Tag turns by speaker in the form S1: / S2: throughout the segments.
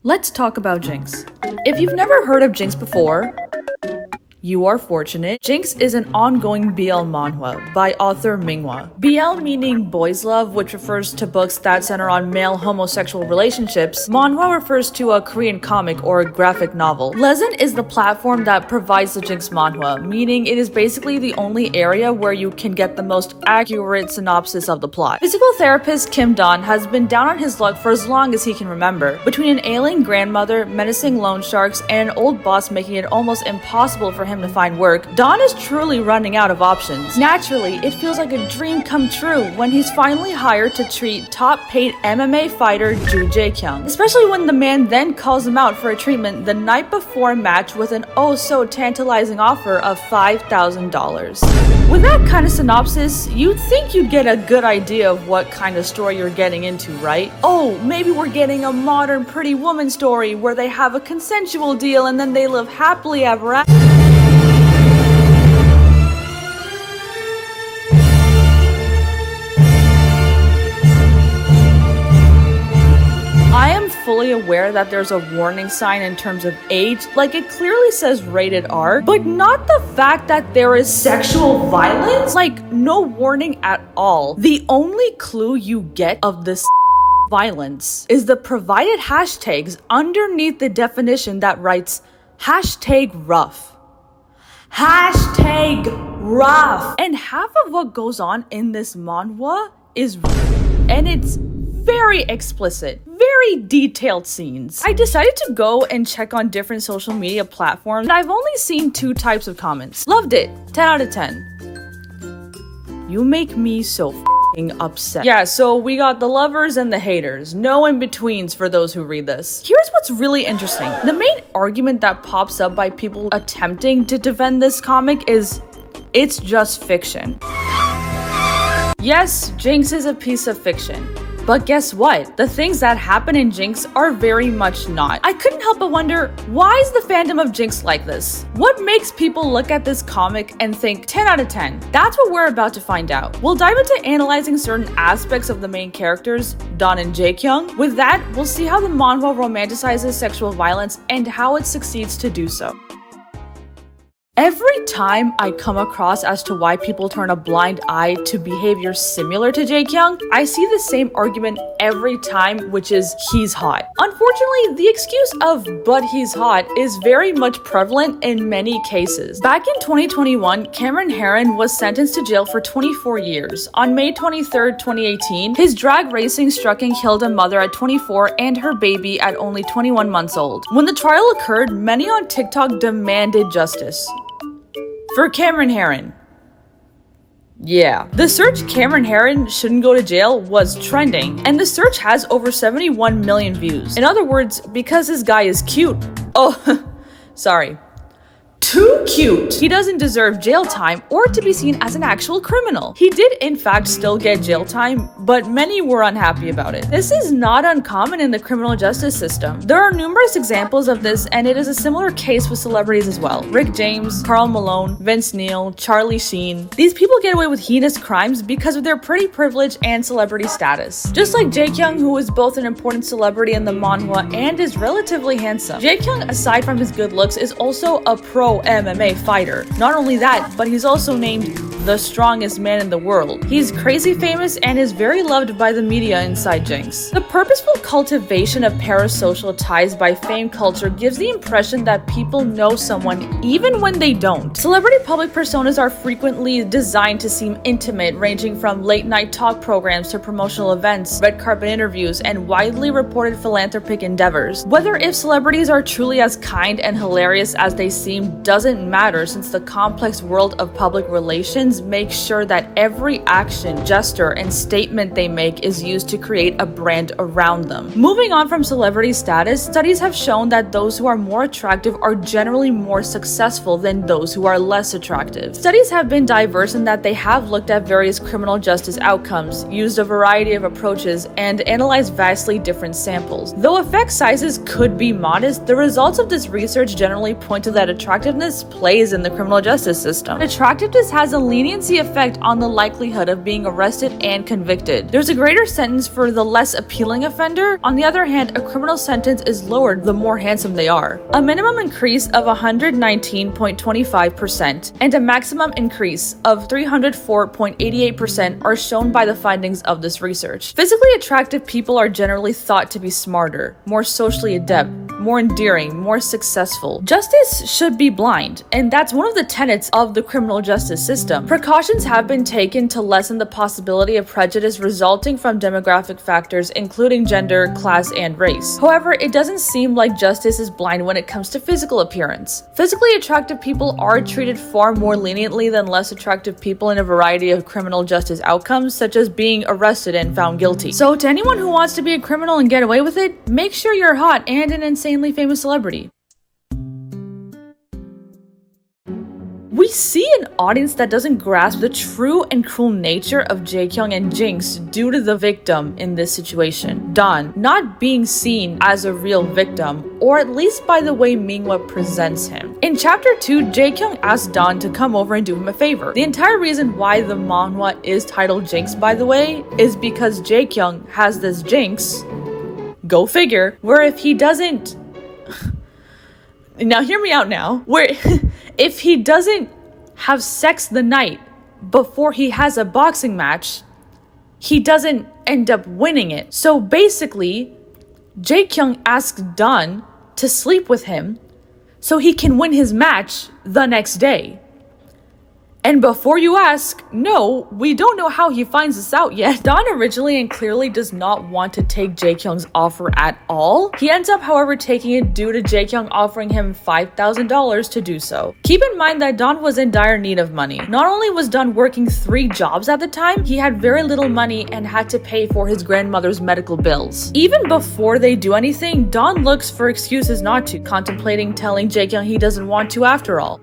S1: Let's talk about Jinx. If you've never heard of Jinx before, you are fortunate. Jinx is an ongoing BL manhwa by author MANHWA. BL meaning boys love, which refers to books that center on male homosexual relationships. Manhwa refers to a Korean comic or a graphic novel. Lezen is the platform that provides the Jinx manhwa, meaning it is basically the only area where you can get the most accurate synopsis of the plot. Physical therapist Kim Don has been down on his luck for as long as he can remember. Between an ailing grandmother, menacing loan sharks, and an old boss making it almost impossible for him to find work, Don is truly running out of options. Naturally, it feels like a dream come true when he's finally hired to treat top-paid MMA fighter Jaekyung, especially when the man then calls him out for a treatment the night before a match with an oh-so-tantalizing offer of $5,000. With that kind of synopsis, you'd think you'd get a good idea of what kind of story you're getting into, right? Oh, maybe we're getting a modern Pretty Woman story where they have a consensual deal and then they live happily ever after. I am fully aware that there's a warning sign in terms of age, like it clearly says rated R, but not the fact that there is sexual violence, like no warning at all. The only clue you get of this violence is the provided hashtags underneath the definition that writes #rough. #rough. And half of what goes on in this manhwa is and it's very explicit, very detailed scenes. I decided to go and check on different social media platforms, and I've only seen 2 types of comments. Loved it, 10 out of 10. You make me so f***ing upset. Yeah, so we got the lovers and the haters. No in-betweens for those who read this. Here's what's really interesting. The main argument that pops up by people attempting to defend this comic is it's just fiction. Yes, Jinx is a piece of fiction. But guess what? The things that happen in Jinx are very much not. I couldn't help but wonder, why is the fandom of Jinx like this? What makes people look at this comic and think 10 out of 10? That's what we're about to find out. We'll dive into analyzing certain aspects of the main characters, Don and Jaekyung. With that, we'll see how the manhwa romanticizes sexual violence and how it succeeds to do so. Every time I come across as to why people turn a blind eye to behavior similar to Jaekyung, I see the same argument every time, which is he's hot. Unfortunately, the excuse of "but he's hot" is very much prevalent in many cases. Back in 2021, Cameron Herron was sentenced to jail for 24 years. On May 23, 2018, his drag racing struck and killed a mother at 24 and her baby at only 21 months old. When the trial occurred, many on TikTok demanded justice. For Cameron Herron. Yeah. The search "Cameron Herron shouldn't go to jail" was trending, and the search has over 71 million views. In other words, because this guy is cute. Oh, sorry. Too cute. He doesn't deserve jail time or to be seen as an actual criminal. He did in fact still get jail time, but many were unhappy about it. This is not uncommon in the criminal justice system. There are numerous examples of this, and it is a similar case with celebrities as well. Rick James, Karl Malone, Vince Neil, Charlie Sheen. These people get away with heinous crimes because of their pretty privilege and celebrity status. Just like Jaekyung, who is both an important celebrity in the manhwa and is relatively handsome. Jaekyung, aside from his good looks, is also a pro MMA fighter. Not only that, but he's also named the strongest man in the world. He's crazy famous and is very loved by the media inside Jinx. The purposeful cultivation of parasocial ties by fame culture gives the impression that people know someone even when they don't. Celebrity public personas are frequently designed to seem intimate, ranging from late-night talk programs to promotional events, red carpet interviews, and widely reported philanthropic endeavors. Whether if celebrities are truly as kind and hilarious as they seem doesn't matter, since the complex world of public relations makes sure that every action, gesture, and statement they make is used to create a brand around them. Moving on from celebrity status, studies have shown that those who are more attractive are generally more successful than those who are less attractive. Studies have been diverse in that they have looked at various criminal justice outcomes, used a variety of approaches, and analyzed vastly different samples. Though effect sizes could be modest, the results of this research generally point to that attractiveness plays in the criminal justice system. Attractiveness has a leaning leniency effect on the likelihood of being arrested and convicted. There's a greater sentence for the less appealing offender. On the other hand, a criminal sentence is lowered the more handsome they are. A minimum increase of 119.25% and a maximum increase of 304.88% are shown by the findings of this research. Physically attractive people are generally thought to be smarter, more socially adept, more endearing, more successful. Justice should be blind, and that's one of the tenets of the criminal justice system. Precautions have been taken to lessen the possibility of prejudice resulting from demographic factors including gender, class, and race. However, it doesn't seem like justice is blind when it comes to physical appearance. Physically attractive people are treated far more leniently than less attractive people in a variety of criminal justice outcomes, such as being arrested and found guilty. So to anyone who wants to be a criminal and get away with it, make sure you're hot and an insanely famous celebrity. We see an audience that doesn't grasp the true and cruel nature of Jaekyung and Jinx due to the victim in this situation, Dawn, not being seen as a real victim, or at least by the way MANHWA presents him. In chapter 2, Jaekyung asks Dawn to come over and do him a favor. The entire reason why the manhwa is titled Jinx, by the way, is because Jaekyung has this Jinx, go figure, where if he doesn't... Now hear me out now, where if he doesn't have sex the night before he has a boxing match, he doesn't end up winning it. So basically, Jaekyung asks Dawn to sleep with him so he can win his match the next day. And before you ask, no, we don't know how he finds this out yet. Dawn originally and clearly does not want to take Jaekyung's offer at all. He ends up, however, taking it due to Jaekyung offering him $5,000 to do so. Keep in mind that Dawn was in dire need of money. Not only was Dawn working 3 jobs at the time, he had very little money and had to pay for his grandmother's medical bills. Even before they do anything, Dawn looks for excuses not to, contemplating telling Jaekyung he doesn't want to after all.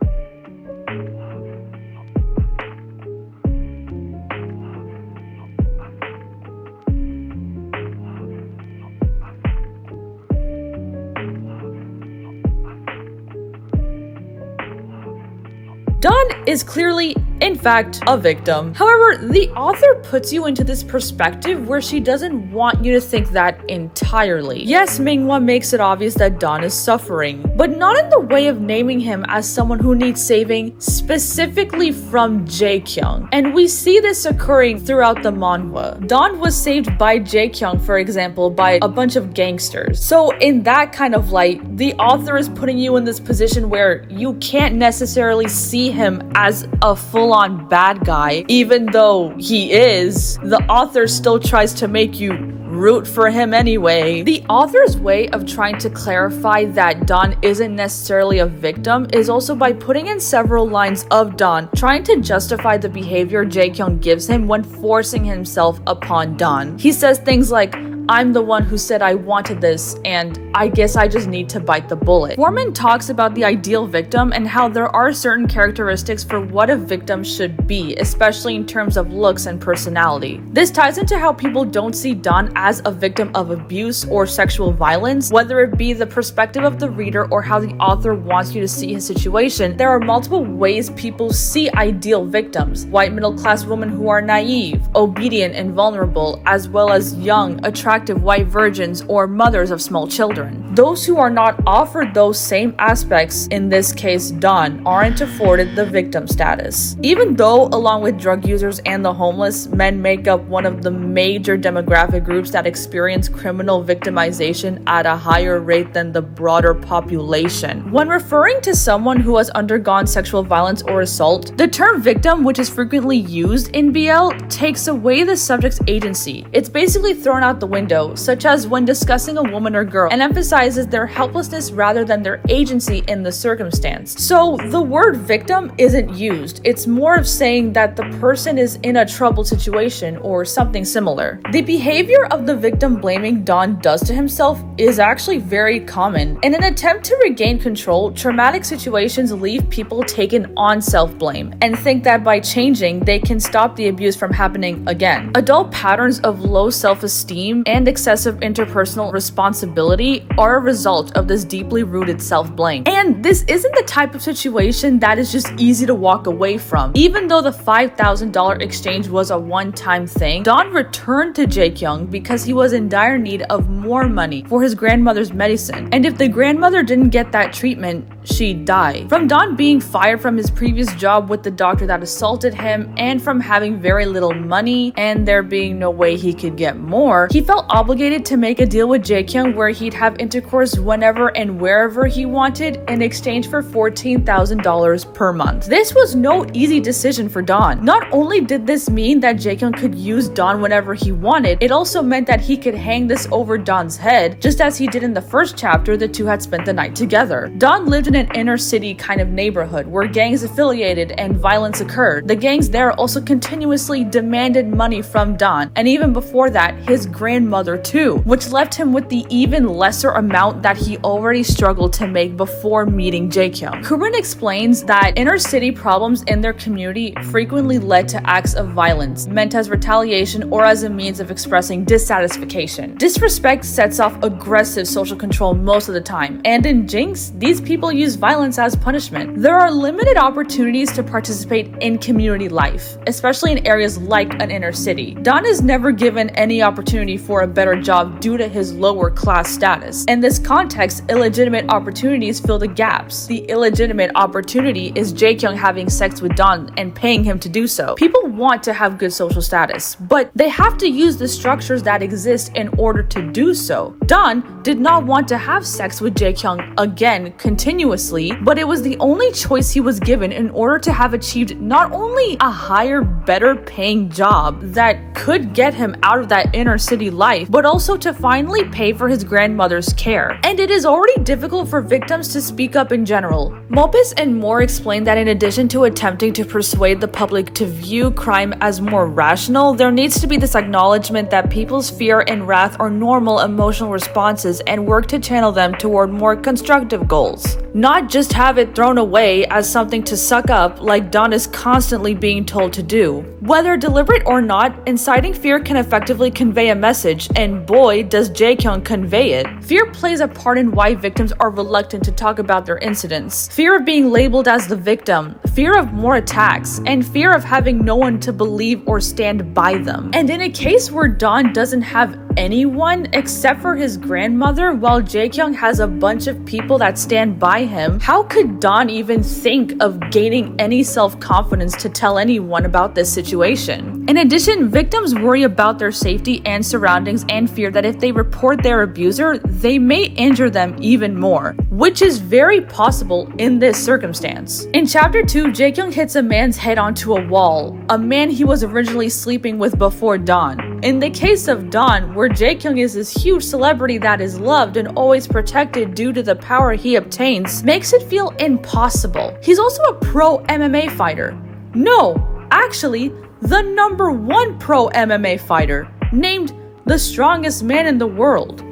S1: Dawn is clearly, in fact, a victim. However, the author puts you into this perspective where she doesn't want you to think that entirely. Yes, MANHWA makes it obvious that Dawn is suffering, but not in the way of naming him as someone who needs saving specifically from Jaekyung. And we see this occurring throughout the manhwa. Dawn was saved by Jaekyung, for example, by a bunch of gangsters. So in that kind of light, the author is putting you in this position where you can't necessarily see him as a full-on bad guy. Even though he is, the author still tries to make you root for him anyway. The author's way of trying to clarify that Dawn isn't necessarily a victim is also by putting in several lines of Dawn trying to justify the behavior Jaekyung gives him when forcing himself upon Dawn. He says things like, "I'm the one who said I wanted this, and I guess I just need to bite the bullet." Foreman talks about the ideal victim and how there are certain characteristics for what a victim should be, especially in terms of looks and personality. This ties into how people don't see Dawn as a victim of abuse or sexual violence, whether it be the perspective of the reader or how the author wants you to see his situation. There are multiple ways people see ideal victims: white middle-class women who are naive, obedient, and vulnerable, as well as young, attractive white virgins or mothers of small children. Those who are not offered those same aspects, in this case Dawn, aren't afforded the victim status. Even though, along with drug users and the homeless, men make up one of the major demographic groups that experience criminal victimization at a higher rate than the broader population. When referring to someone who has undergone sexual violence or assault, the term victim, which is frequently used in BL, takes away the subject's agency. It's basically thrown out the window, such as when discussing a woman or girl, and emphasizes their helplessness rather than their agency in the circumstance. So the word victim isn't used. It's more of saying that the person is in a troubled situation or something similar. The behavior of the victim blaming Dawn does to himself is actually very common. In an attempt to regain control, traumatic situations leave people taken on self-blame and think that by changing, they can stop the abuse from happening again. Adult patterns of low self-esteem and excessive interpersonal responsibility unfortunately are a result of this deeply rooted self-blame. And this isn't the type of situation that is just easy to walk away from. Even though the $5,000 exchange was a one-time thing, Don returned to Jaekyung because he was in dire need of more money for his grandmother's medicine. And if the grandmother didn't get that treatment, she'd die. From Don being fired from his previous job with the doctor that assaulted him, and from having very little money and there being no way he could get more, he felt obligated to make a deal with Jaekyung where he'd have intercourse whenever and wherever he wanted in exchange for $14,000 per month. This was no easy decision for Don. Not only did this mean that Jaekyung could use Don whenever he wanted, it also meant that he could hang this over Don's head, just as he did in the first chapter. The two had spent the night together. Don lived in an inner city kind of neighborhood where gangs affiliated and violence occurred. The gangs there also continuously demanded money from Don, and even before that, his grandmother too, which left him with the even lesser amount that he already struggled to make before meeting Jaekyung. Kurin explains that inner city problems in their community frequently led to acts of violence, meant as retaliation or as a means of expressing dissatisfaction. Disrespect sets off aggressive social control most of the time, and in Jinx, these people use violence as punishment. There are limited opportunities to participate in community life, especially in areas like an inner city. Don is never given any opportunity for a better job due to his lower class status. In this context, illegitimate opportunities fill the gaps. The illegitimate opportunity is Jaekyung having sex with Don and paying him to do so. People want to have good social status, but they have to use the structures that exist in order to do so. Don did not want to have sex with Jaekyung again continuously, but it was the only choice he was given in order to have achieved not only a higher, better paying job that could get him out of that inner city life, but also to finally pay for his grandmother's care. And it is already difficult for victims to speak up in general. Mopis and Moore explain that in addition to attempting to persuade the public to view crime as more rational, there needs to be this acknowledgement that people's fear and wrath are normal emotional responses and work to channel them toward more constructive goals. Not just have it thrown away as something to suck up like Don is constantly being told to do. Whether deliberate or not, inciting fear can effectively convey a message, and boy does Jaekyung convey it. Fear plays a part in why victims are reluctant to talk about their incidents. Fear of being labeled as the victim, fear of more attacks, and fear of having no one to believe or stand by them. And in a case where Don doesn't have anyone except for his grandmother, while Jaekyung has a bunch of people that stand by him, how could Don even think of gaining any self-confidence to tell anyone about this situation? In addition, victims worry about their safety and surroundings and fear that if they report their abuser, they may injure them even more, which is very possible in this circumstance. In chapter 2, Jaekyung hits a man's head onto a wall, a man he was originally sleeping with before Don. In the case of Don, where Jaekyung is this huge celebrity that is loved and always protected due to the power he obtains, makes it feel impossible. He's also a pro MMA fighter. No, actually, the #1 pro MMA fighter, named the strongest man in the world.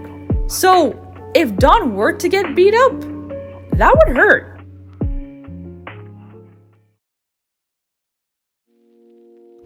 S1: So, if Don were to get beat up, that would hurt.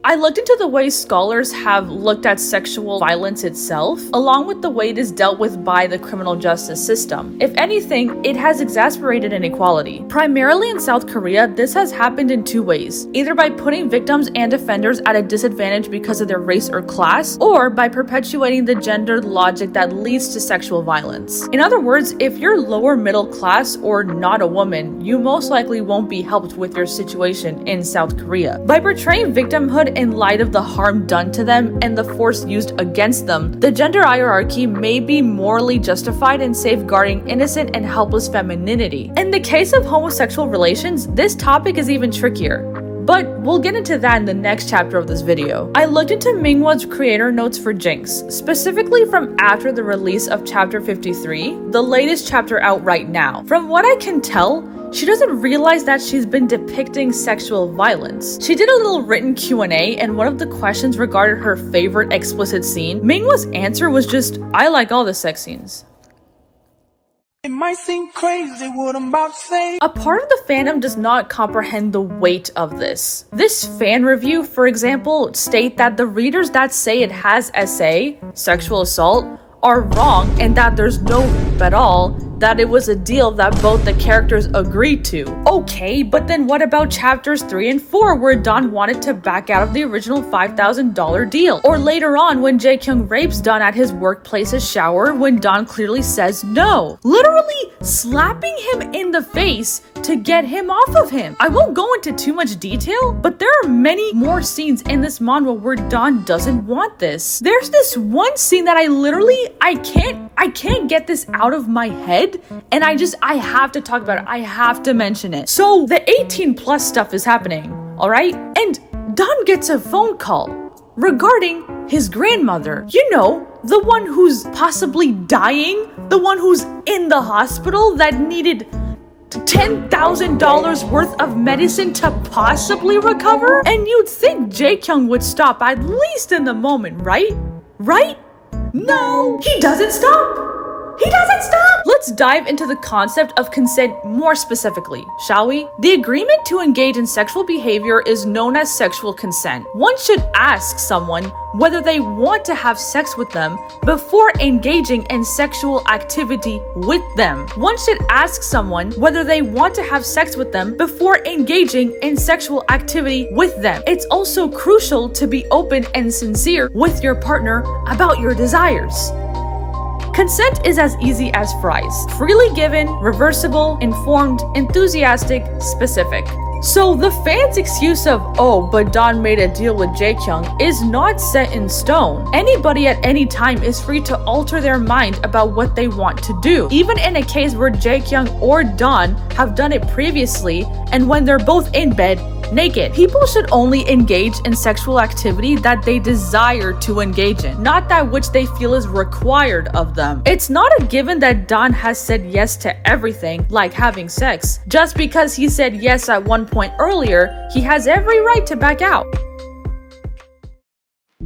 S1: I looked into the way scholars have looked at sexual violence itself, along with the way it is dealt with by the criminal justice system. If anything, it has exacerbated inequality. Primarily in South Korea, this has happened in two ways, either by putting victims and offenders at a disadvantage because of their race or class, or by perpetuating the gendered logic that leads to sexual violence. In other words, if you're lower middle class or not a woman, you most likely won't be helped with your situation in South Korea. By portraying victimhood in light of the harm done to them and the force used against them, the gender hierarchy may be morally justified in safeguarding innocent and helpless femininity. In the case of homosexual relations, this topic is even trickier. But we'll get into that in the next chapter of this video. I looked into MANHWA's creator notes for Jinx, specifically from after the release of chapter 53, the latest chapter out right now. From what I can tell, she doesn't realize that she's been depicting sexual violence. She did a little written Q&A, and one of the questions regarded her favorite explicit scene. MANHWA's answer was just, I like all the sex scenes.
S2: It might seem crazy what I'm about to say.
S1: A part of the fandom does not comprehend the weight of this. This fan review, for example, state that the readers that say it has SA, sexual assault, are wrong and that there's no rape at all, that it was a deal that both the characters agreed to. Okay, but then what about chapters 3 and 4 where Don wanted to back out of the original $5,000 deal? Or later on when Jaekyung rapes Don at his workplace's shower when Don clearly says no, literally slapping him in the face to get him off of him. I won't go into too much detail, but there are many more scenes in this manhwa where Don doesn't want this. There's this one scene that I can't get this out of my head, and I have to talk about it. I have to mention it. So the 18+ stuff is happening, all right? And Don gets a phone call regarding his grandmother. You know, the one who's possibly dying, the one who's in the hospital that needed $10,000 worth of medicine to possibly recover? And you'd think Jaekyung would stop at least in the moment, right? Right? No, he doesn't stop. He doesn't stop! Let's dive into the concept of consent more specifically, shall we? The agreement to engage in sexual behavior is known as sexual consent. One should ask someone whether they want to have sex with them before engaging in sexual activity with them. One should ask someone whether they want to have sex with them before engaging in sexual activity with them. It's also crucial to be open and sincere with your partner about your desires. Consent is as easy as fries. Freely given, reversible, informed, enthusiastic, specific. So the fans' excuse of, oh, but Don made a deal with Jaekyung is not set in stone. Anybody at any time is free to alter their mind about what they want to do. Even in a case where Jaekyung or Don have done it previously, and when they're both in bed, naked. People should only engage in sexual activity that they desire to engage in, not that which they feel is required of them. It's not a given that Don has said yes to everything, like having sex. Just because he said yes at one point earlier, he has every right to back out.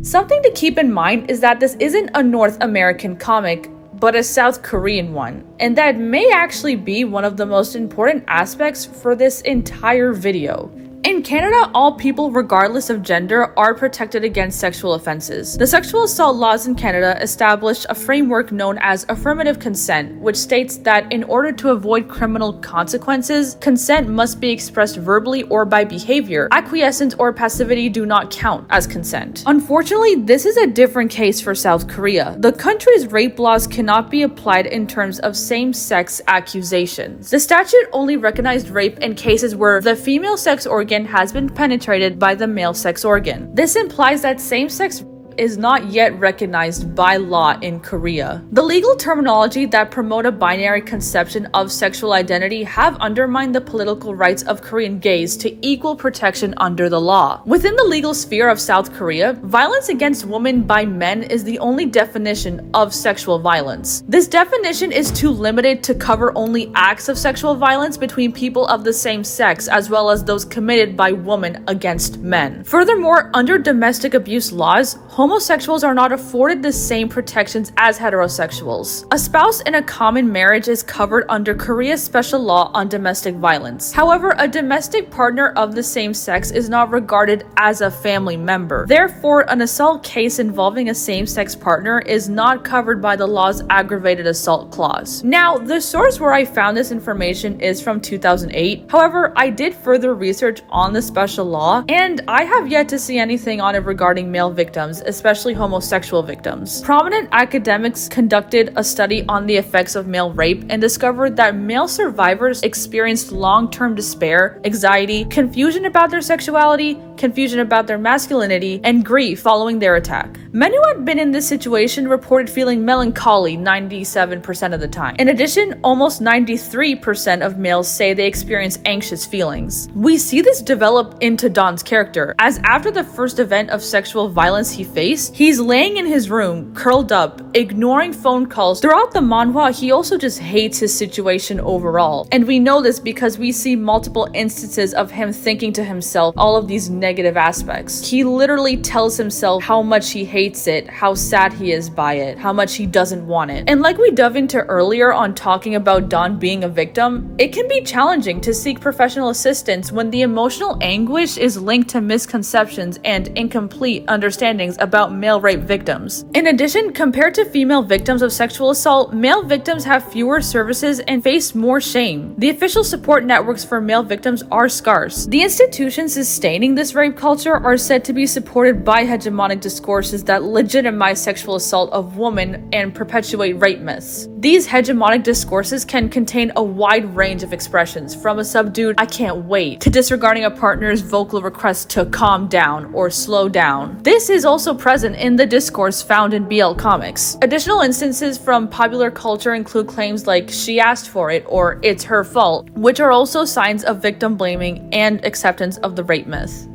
S1: Something to keep in mind is that this isn't a North American comic, but a South Korean one, and that may actually be one of the most important aspects for this entire video. In Canada, all people, regardless of gender, are protected against sexual offenses. The sexual assault laws in Canada established a framework known as affirmative consent, which states that in order to avoid criminal consequences, consent must be expressed verbally or by behavior. Acquiescence or passivity do not count as consent. Unfortunately, this is a different case for South Korea. The country's rape laws cannot be applied in terms of same-sex accusations. The statute only recognized rape in cases where the female sex organ has been penetrated by the male sex organ. This implies that same-sex is not yet recognized by law in Korea. The legal terminology that promote a binary conception of sexual identity have undermined the political rights of Korean gays to equal protection under the law. Within the legal sphere of South Korea, violence against women by men is the only definition of sexual violence. This definition is too limited to cover only acts of sexual violence between people of the same sex, as well as those committed by women against men. Furthermore, under domestic abuse laws, homosexuals are not afforded the same protections as heterosexuals. A spouse in a common marriage is covered under Korea's special law on domestic violence. However, a domestic partner of the same sex is not regarded as a family member. Therefore, an assault case involving a same-sex partner is not covered by the law's aggravated assault clause. Now, the source where I found this information is from 2008. However, I did further research on the special law, and I have yet to see anything on it regarding male victims, especially homosexual victims. Prominent academics conducted a study on the effects of male rape and discovered that male survivors experienced long-term despair, anxiety, confusion about their sexuality, confusion about their masculinity, and grief following their attack. Men who had been in this situation reported feeling melancholy 97% of the time. In addition, almost 93% of males say they experience anxious feelings. We see this develop into Don's character, as after the first event of sexual violence he faced, he's laying in his room, curled up, ignoring phone calls. Throughout the manhwa, he also just hates his situation overall. And we know this because we see multiple instances of him thinking to himself all of these negative aspects. He literally tells himself how much he hates it, how sad he is by it, how much he doesn't want it. And like we dove into earlier on talking about Don being a victim, it can be challenging to seek professional assistance when the emotional anguish is linked to misconceptions and incomplete understandings about about male rape victims. In addition, compared to female victims of sexual assault, male victims have fewer services and face more shame. The official support networks for male victims are scarce. The institutions sustaining this rape culture are said to be supported by hegemonic discourses that legitimize sexual assault of women and perpetuate rape myths. These hegemonic discourses can contain a wide range of expressions, from a subdued "I can't wait" to disregarding a partner's vocal request to calm down or slow down. This is also present in the discourse found in BL comics. Additional instances from popular culture include claims like "she asked for it" or "it's her fault," which are also signs of victim blaming and acceptance of the rape myth.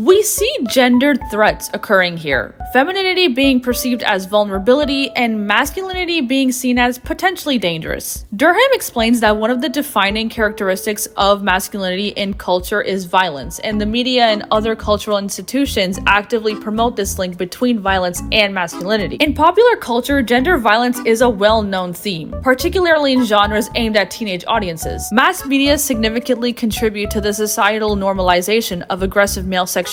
S1: We see gendered threats occurring here, femininity being perceived as vulnerability and masculinity being seen as potentially dangerous. Durham explains that one of the defining characteristics of masculinity in culture is violence, and the media and other cultural institutions actively promote this link between violence and masculinity. In popular culture, gender violence is a well-known theme, particularly in genres aimed at teenage audiences. Mass media significantly contribute to the societal normalization of aggressive male sexuality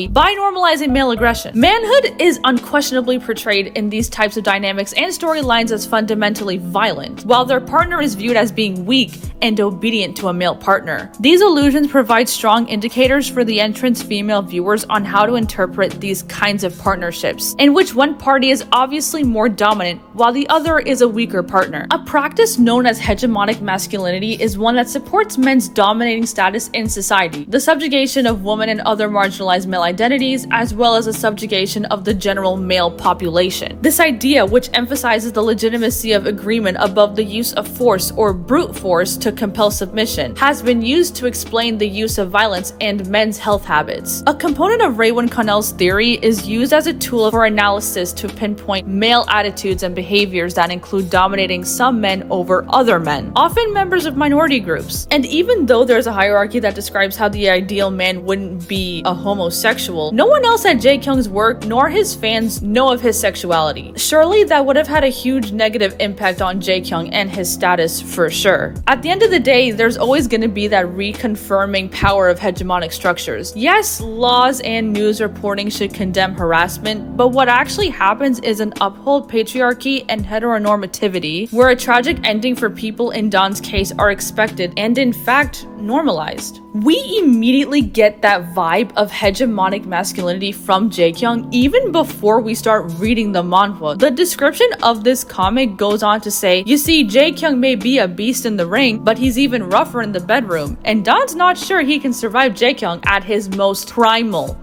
S1: by normalizing male aggression. Manhood is unquestionably portrayed in these types of dynamics and storylines as fundamentally violent, while their partner is viewed as being weak and obedient to a male partner. These allusions provide strong indicators for the entrant's female viewers on how to interpret these kinds of partnerships, in which one party is obviously more dominant while the other is a weaker partner. A practice known as hegemonic masculinity is one that supports men's dominating status in society, the subjugation of women and other marginalized male identities, as well as the subjugation of the general male population. This idea, which emphasizes the legitimacy of agreement above the use of force or brute force to compel submission, has been used to explain the use of violence and men's health habits. A component of Raywin Connell's theory is used as a tool for analysis to pinpoint male attitudes and behaviors that include dominating some men over other men, often members of minority groups. And even though there's a hierarchy that describes how the ideal man wouldn't be a homosexual, no one else at Jaekyung's work nor his fans know of his sexuality. Surely that would have had a huge negative impact on Jaekyung and his status for sure. At the end of the day, there's always going to be that reconfirming power of hegemonic structures. Yes, laws and news reporting should condemn harassment, but what actually happens is an uphold patriarchy and heteronormativity, where a tragic ending for people in Don's case are expected and in fact normalized. We immediately get that vibe of hegemonic masculinity from Jaekyung even before we start reading the manhwa. The description of this comic goes on to say, you see, Jaekyung may be a beast in the ring, but he's even rougher in the bedroom, and Don's not sure he can survive Jaekyung at his most primal.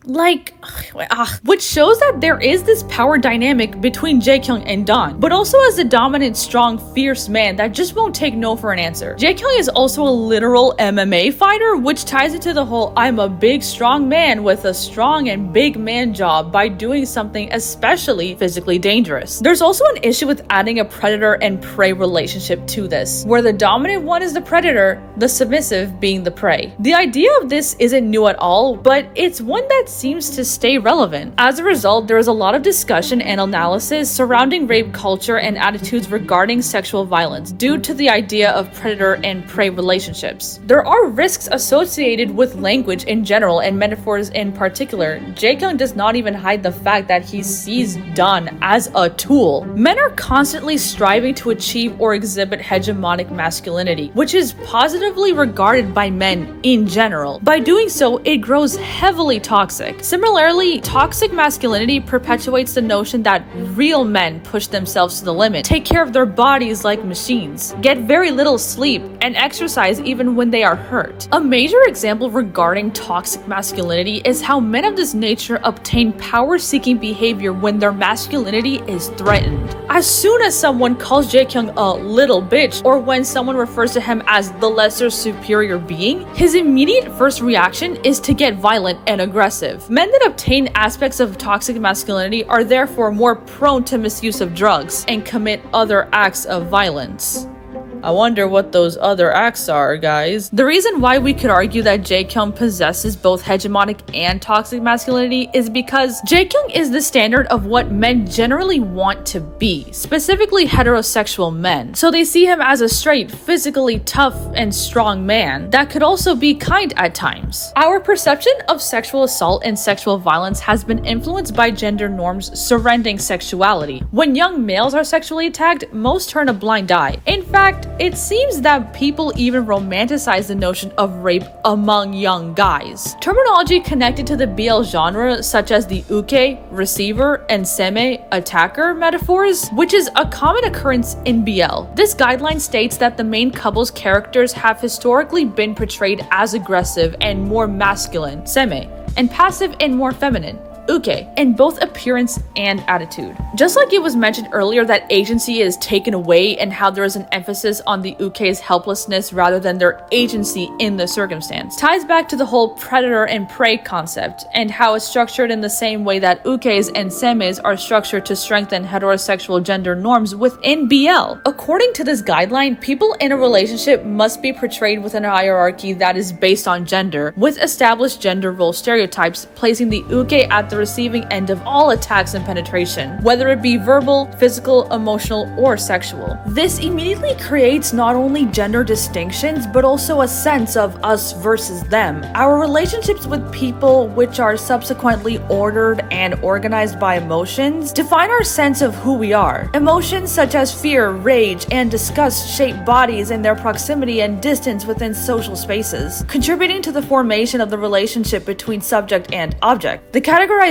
S1: Which shows that there is this power dynamic between Jaekyung and Don, but also as a dominant, strong, fierce man that just won't take no for an answer. Jaekyung is also a literal MMA fighter, which ties into the whole "I'm a big, strong man with a strong and big man job" by doing something especially physically dangerous. There's also an issue with adding a predator and prey relationship to this, where the dominant one is the predator, the submissive being the prey. The idea of this isn't new at all, but it's one that seems to stay relevant. As a result, there is a lot of discussion and analysis surrounding rape culture and attitudes regarding sexual violence due to the idea of predator and prey relationships. There are risks associated with language in general and metaphors in particular. Jaekyung does not even hide the fact that he sees Don as a tool. Men are constantly striving to achieve or exhibit hegemonic masculinity, which is positively regarded by men in general. By doing so, it grows heavily toxic. Similarly, toxic masculinity perpetuates the notion that real men push themselves to the limit, take care of their bodies like machines, get very little sleep, and exercise even when they are hurt. A major example regarding toxic masculinity is how men of this nature obtain power-seeking behavior when their masculinity is threatened. As soon as someone calls Jaekyung a little bitch, or when someone refers to him as the lesser superior being, his immediate first reaction is to get violent and aggressive. Men that obtain aspects of toxic masculinity are therefore more prone to misuse of drugs and commit other acts of violence. I wonder what those other acts are, guys. The reason why we could argue that Jaekyung possesses both hegemonic and toxic masculinity is because Jaekyung is the standard of what men generally want to be, specifically heterosexual men. So they see him as a straight, physically tough and strong man that could also be kind at times. Our perception of sexual assault and sexual violence has been influenced by gender norms surrounding sexuality. When young males are sexually attacked, most turn a blind eye. In fact, it seems that people even romanticize the notion of rape among young guys. Terminology connected to the BL genre, such as the uke, receiver, and seme, attacker metaphors, which is a common occurrence in BL. This guideline states that the main couple's characters have historically been portrayed as aggressive and more masculine, seme, and passive and more feminine, uke, in both appearance and attitude. Just like it was mentioned earlier that agency is taken away and how there is an emphasis on the uke's helplessness rather than their agency in the circumstance, ties back to the whole predator and prey concept and how it's structured in the same way that ukes and semes are structured to strengthen heterosexual gender norms within BL. According to this guideline, people in a relationship must be portrayed within a hierarchy that is based on gender, with established gender role stereotypes, placing the uke at the receiving end of all attacks and penetration, whether it be verbal, physical, emotional, or sexual. This immediately creates not only gender distinctions, but also a sense of us versus them. Our relationships with people, which are subsequently ordered and organized by emotions, define our sense of who we are. Emotions such as fear, rage, and disgust shape bodies and their proximity and distance within social spaces, contributing to the formation of the relationship between subject and object. The categorization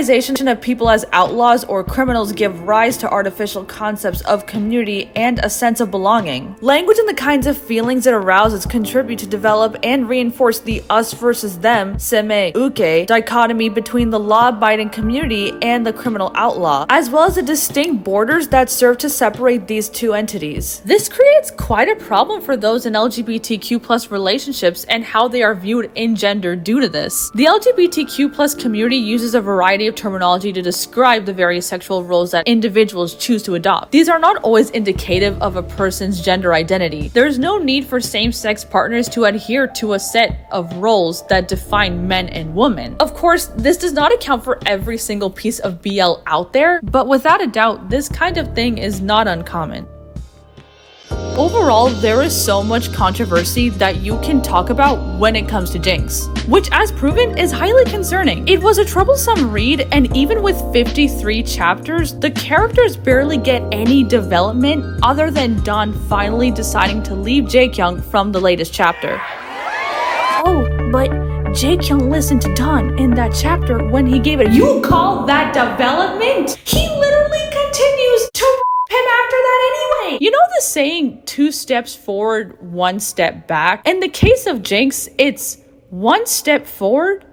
S1: of people as outlaws or criminals give rise to artificial concepts of community and a sense of belonging. Language and the kinds of feelings it arouses contribute to develop and reinforce the us versus them, seme, uke, dichotomy between the law-abiding community and the criminal outlaw, as well as the distinct borders that serve to separate these two entities. This creates quite a problem for those in LGBTQ+ relationships and how they are viewed in gender due to this. The LGBTQ+ community uses a variety of terminology to describe the various sexual roles that individuals choose to adopt. These are not always indicative of a person's gender identity. There is no need for same-sex partners to adhere to a set of roles that define men and women. Of course, this does not account for every single piece of BL out there, but without a doubt, this kind of thing is not uncommon. Overall, there is so much controversy that you can talk about when it comes to Jinx, which as proven is highly concerning. It was a troublesome read, and even with 53 chapters, the characters barely get any development other than Dawn finally deciding to leave Jaekyung from the latest chapter. Oh, but Jaekyung listened to Dawn in that chapter when he gave it. You call that development? He literally continues to him after that anyway. You know the saying, 2 steps forward, 1 step back? In the case of Jinx, it's 1 step forward,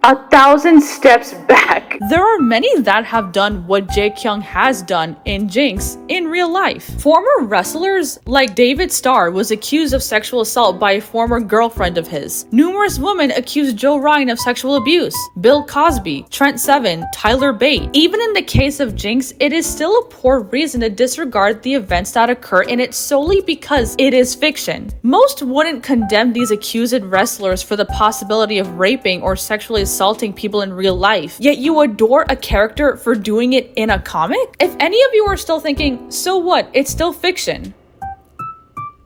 S1: 1,000 steps back. There are many that have done what Jaekyung has done in Jinx in real life. Former wrestlers like David Starr was accused of sexual assault by a former girlfriend of his. Numerous women accused Joe Ryan of sexual abuse. Bill Cosby, Trent Seven, Tyler Bate. Even in the case of Jinx, it is still a poor reason to disregard the events that occur in it solely because it is fiction. Most wouldn't condemn these accused wrestlers for the possibility of raping or sexually assaulting people in real life, yet you adore a character for doing it in a comic? If any of you are still thinking, so what, it's still fiction,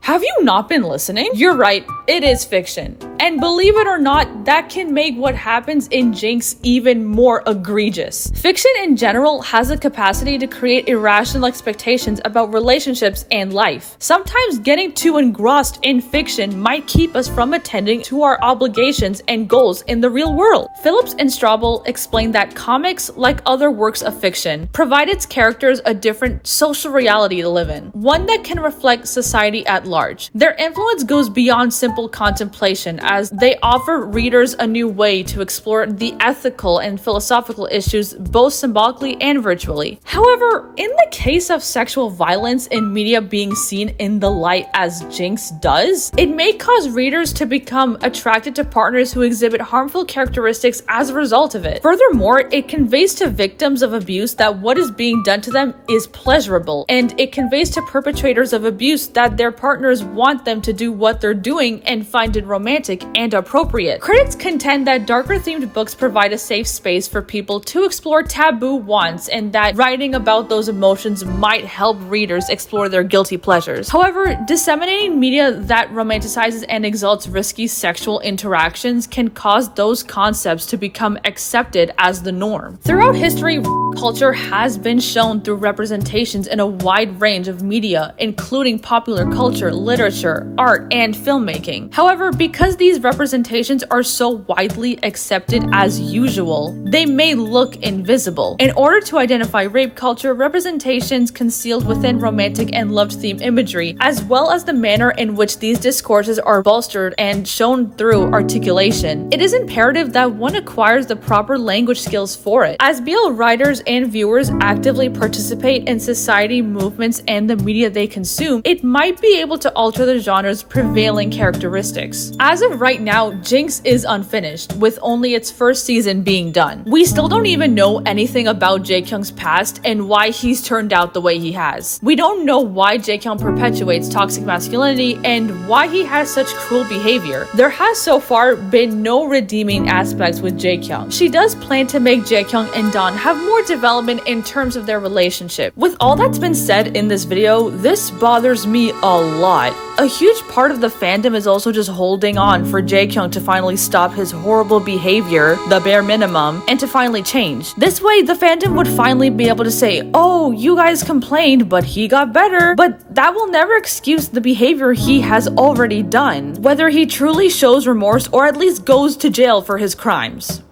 S1: have you not been listening? You're right, it is fiction. And believe it or not, that can make what happens in Jinx even more egregious. Fiction in general has the capacity to create irrational expectations about relationships and life. Sometimes getting too engrossed in fiction might keep us from attending to our obligations and goals in the real world. Phillips and Straubel explained that comics, like other works of fiction, provide its characters a different social reality to live in, one that can reflect society at large. Their influence goes beyond simple contemplation, as they offer readers a new way to explore the ethical and philosophical issues both symbolically and virtually. However, in the case of sexual violence in media being seen in the light as Jinx does, it may cause readers to become attracted to partners who exhibit harmful characteristics as a result of it. Furthermore, it conveys to victims of abuse that what is being done to them is pleasurable, and it conveys to perpetrators of abuse that their partner partners want them to do what they're doing and find it romantic and appropriate. Critics contend that darker themed books provide a safe space for people to explore taboo wants, and that writing about those emotions might help readers explore their guilty pleasures. However, disseminating media that romanticizes and exalts risky sexual interactions can cause those concepts to become accepted as the norm. Throughout history, culture has been shown through representations in a wide range of media, including popular culture, literature, art, and filmmaking. However, because these representations are so widely accepted as usual, they may look invisible. In order to identify rape culture, representations concealed within romantic and love-themed imagery, as well as the manner in which these discourses are bolstered and shown through articulation, it is imperative that one acquires the proper language skills for it. As BL writers and viewers actively participate in society movements and the media they consume, it might be able to alter the genre's prevailing characteristics. As of right now, Jinx is unfinished, with only its first season being done. We still don't even know anything about Jaekyung's past and why he's turned out the way he has. We don't know why Jaekyung perpetuates toxic masculinity and why he has such cruel behavior. There has so far been no redeeming aspects with Jaekyung. She does plan to make Jaekyung and Dawn have more development in terms of their relationship. With all that's been said in this video, this bothers me a lot. A huge part of the fandom is also just holding on for Jaekyung to finally stop his horrible behavior, the bare minimum, and to finally change. This way, the fandom would finally be able to say, oh, you guys complained, but he got better. But that will never excuse the behavior he has already done, whether he truly shows remorse or at least goes to jail for his crimes.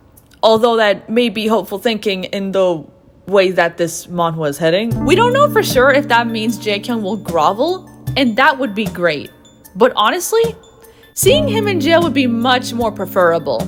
S1: Although that may be hopeful thinking in the way that this manhwa is heading. We don't know for sure if that means Jaekyung will grovel, and that would be great. But honestly, seeing him in jail would be much more preferable.